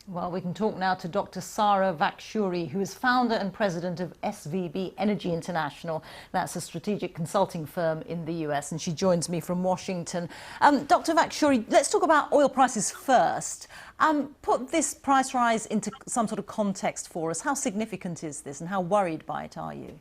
Well, we can talk now to Dr. Sara Vakhturi, who is founder and president of SVB Energy International. That's a strategic consulting firm in the US, and she joins me from Washington. Dr. Vakhturi, let's talk about oil prices first. Put this price rise into some sort of context for us. How significant is this, and how worried by it are you?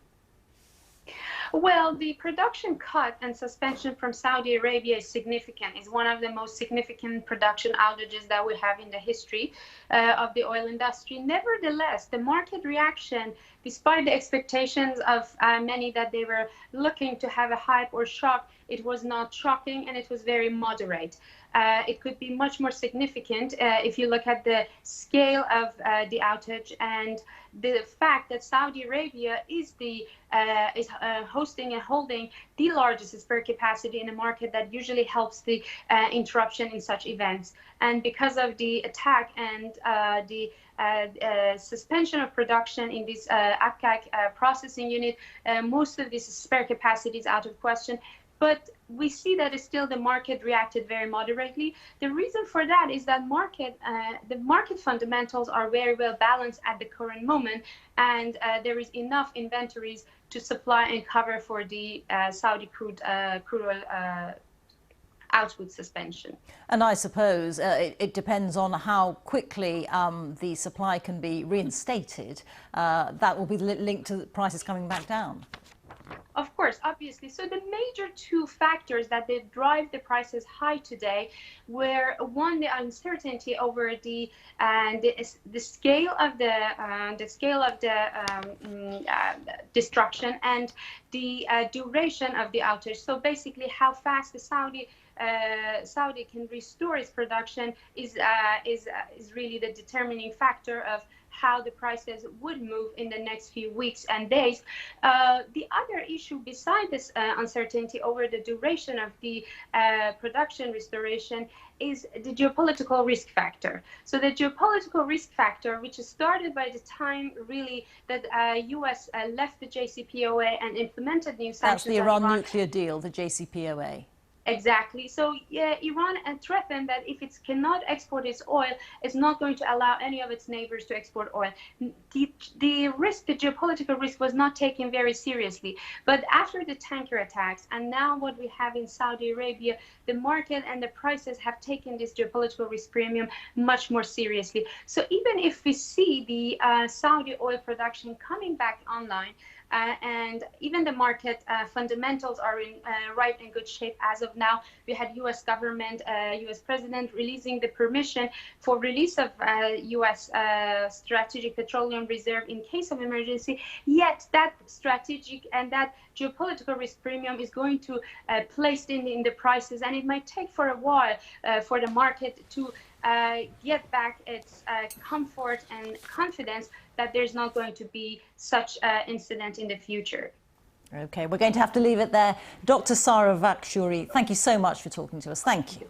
Well, the production cut and suspension from Saudi Arabia is significant. It's one of the most significant production outages that we have in the history of the oil industry. Nevertheless, the market reaction, despite the expectations of many that they were looking to have a hype or shock, it was not shocking and it was very moderate. It could be much more significant if you look at the scale of the outage and the fact that Saudi Arabia is hosting and holding the largest spare capacity in a market that usually helps the interruption in such events. And because of the attack and the suspension of production in this Abqaiq processing unit, most of this spare capacity is out of question. But we see that still the market reacted very moderately. The reason for that is that the market fundamentals are very well balanced at the current moment, and there is enough inventories to supply and cover for the Saudi crude oil output suspension. And I suppose it depends on how quickly the supply can be reinstated. That will be linked to prices coming back down. Of course, obviously. So the major two factors that did drive the prices high today were, one, the uncertainty over the scale of the destruction and the duration of the outage. So basically, how fast the Saudi can restore its production is really the determining factor of how the prices would move in the next few weeks and days. The other issue beside this uncertainty over the duration of the production restoration is the geopolitical risk factor. So the geopolitical risk factor, which started by the time really that US left the JCPOA and implemented new sanctions. That's the Iran nuclear deal, the JCPOA. Exactly. So yeah, Iran threatened that if it cannot export its oil, it's not going to allow any of its neighbors to export oil. The risk, the geopolitical risk, was not taken very seriously. But after the tanker attacks and now what we have in Saudi Arabia, the market and the prices have taken this geopolitical risk premium much more seriously. So even if we see the Saudi oil production coming back online, and even the market fundamentals are in right and good shape as of now. We had U.S. government, U.S. president releasing the permission for release of U.S. strategic petroleum reserve in case of emergency. Yet that strategic and that geopolitical risk premium is going to placed in the prices, and it might take for a while for the market to get back its comfort and confidence that there's not going to be such incident in the future. Okay, we're going to have to leave it there. Dr. Sara Vakhturi, thank you so much for talking to us. Thank you.